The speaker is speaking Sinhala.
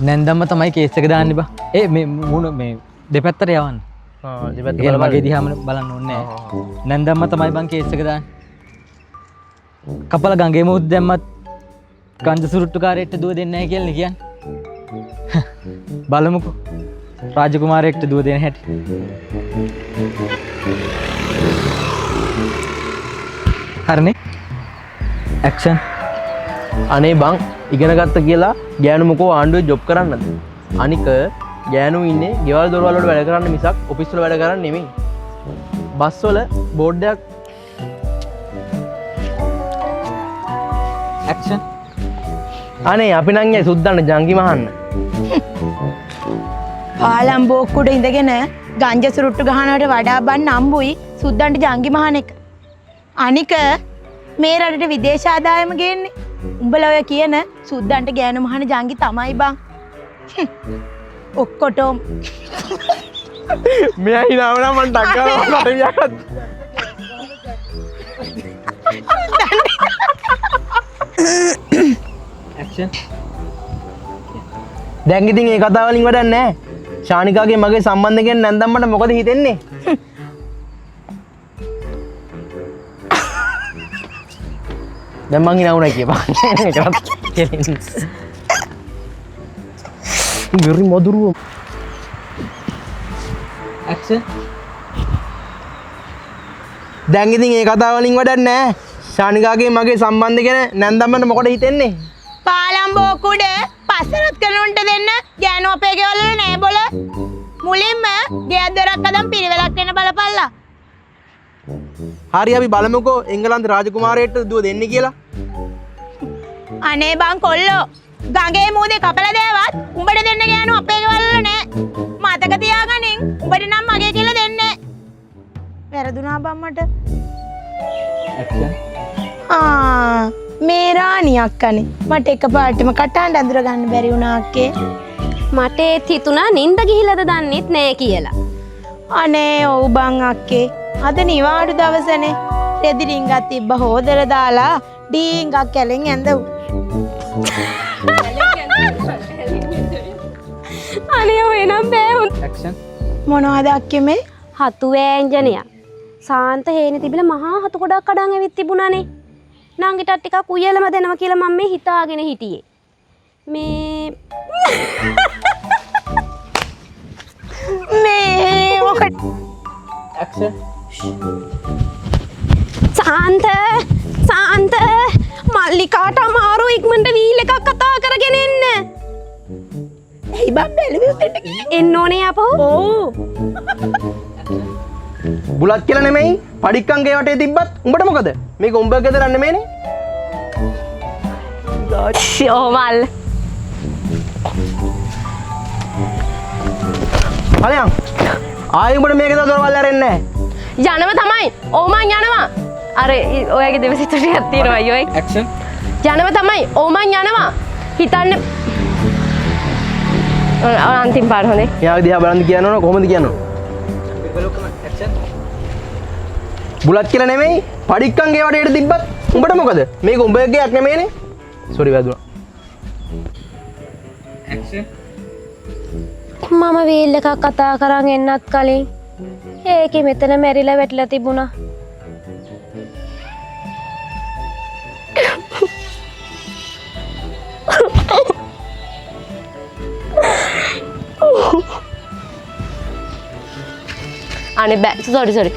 නැන්දම්ම තමයි කේස් එක දාන්නේ බා. ඒ මේ මුණ මේ දෙපැත්තට යවන්න. දෙපැත්ත ඒ මගේ දිහාම බලන්න ඕනේ නැහැ. නැන්දම්ම තමයි බං කේස් එක දාන්නේ. කපල ගඟේ මුත් දැම්මත් ගංජ සුරුට්ටුකාරයෙක්ට දුව දෙන්නේ නැහැ කියලා කියන්නේ. බලමුකෝ. රාජකුමාරයෙක්ට දුව දෙන හැටි. හරිනේ. ඇක්ෂන්. අනේ බං ඉගෙන ගත්ත කියලා ගෑනු මොකෝ ආණ්ඩුවේ ජොබ් කරන්නද? අනික ගෑනු ඉන්නේ ගෙවල් දොරවල් වල වැඩ කරන්න මිසක් ඔෆිස් වල වැඩ කරන්නේ නෙමෙයි. බස් වල බෝඩ් එකක් ඇක්ෂන්. අනේ අපි නම් යයි සුද්දන්න ජංගි මහන්න. පාලම් බෝක්කුඩ ඉඳගෙන ගංජ සුරුට්ටු ගහනවට වඩා බන් නම්බුයි සුද්දන්ට ජංගි මහන එක. අනික මේ රටට විදේශ ආදායම ගේන්නේ. උඹලා ඔය කියන සුද්දන්ට ගෑනු මහන ජංගි තමයි බං. ඔක්කොටම මෙයා හිනාවනා මන් ඩක්කනවා මට වියකත්. ඇක්ෂන්. දැන් ඉතින් මේ කතාව වලින් වැඩක් නැහැ. ශානිකාගේ මගේ සම්බන්ධ ගැන නැන්දම්මට මොකද හිතෙන්නේ? දැන් මං හිනාවුනා කියපන්. වෙරි මధుරුව. ඇක්ෂන්. දැන් ඉතින් මේ කතාව වලින් වැඩක් නැහැ. ශානිකාගේ මගේ සම්බන්ධ ගැන නැන්දම්මට මොකද හිතෙන්නේ? පාලම් බෝක්කුඩ පස්සරත් කරනුන්ට දෙන්න ගෑනු අපේ ගෙවල් වල නෑ බොල. මුලින්ම ගෙයක් දොරක් අදන් පිරිවෙලක් වෙන බලපල්ලා. හරි අපි බලමුකෝ එංගලන්ත රාජකුමාරයෙක්ට දුව දෙන්නේ කියලා. අනේ බං කොල්ලෝ ගඟේ මූදේ කපලා දෑවත් උඹට දෙන්න ගෑනු අපේ ගෙවල් වල නෑ. මතක තියාගනින් උඹට නම් මගේ කියලා දෙන්නේ. වැරදුනා බං මට. ඇක්ෂන්. මේ රාණි අක්කනේ මට එකපාරටම කටහඬ අඳුර ගන්න බැරි වුණා අක්කේ. මට ඒත් හිතුණා නින්ද ගිහිලාද දන්නෙත් නෑ කියලා. අනේ ඔව් බං අක්කේ. අද නිවාඩු දවසනේ. රෙදි රින්ගක් තිබ්බ හොදර දාලා ඩීංගක් කැලෙන් ඇඳවු. අනේ ඔය නම් බෑ. ඇක්ෂන්. මොනවද අක්කේ මේ? හතු වෑංජනයක්. සාන්ත හේනේ තිබිලා මහා හතු ගොඩක් අඩන් ඇවිත් තිබුණානේ. නංගිටත් ටිකක් උයලම දෙනවා කියලා මම මේ හිතාගෙන හිටියේ. මේ මොකද? ඇක්ෂන්. සාන්ත මල්ලිකාට අමාරු ඉක්මනට වීල් එකක් කතා කරගෙන එන්න. එයි බම් බැලුවෙ එන්න ඕනේ අපහු. ඕ බුලත් කියලා නෙමෙයි පඩික්කංගේ වටේ තිබ්බත් උඹට මොකද? මේක උඹ ගෙදර නෙමෙයිනේ. ඕමල්. හරියන්. ආයෙ උඹට මේක දාලා දොරවල් ඇරෙන්නේ නැහැ. යනව තමයි. ඕ මං යනවා. අර ඔයගේ දෙවසිත ටිකක් තියෙනවා අයියෝ. ඇක්ෂන්. යනව තමයි. ඕ මං යනවා. හිතන්න අන්තිම පාර හොඳේ. එයාගේ දිහා බලන්න කියනවනේ කොහොමද කියන්නේ? ඇක්ෂන්. බුලත් කියලා නෙමෙයි පඩික්කංගේ වටේට තිබ්බත් උඹට මොකද? මේක උඹගේ ගයක් නෙමෙයිනේ. සෝරි වැදුනා. ඇක්ෂන්. මම වීල් එකක් කතා කරන් එන්නත් කලින් ඒකේ මෙතන මැරිලා වැටිලා තිබුණා. අනේ බෑ සෝරි අනේ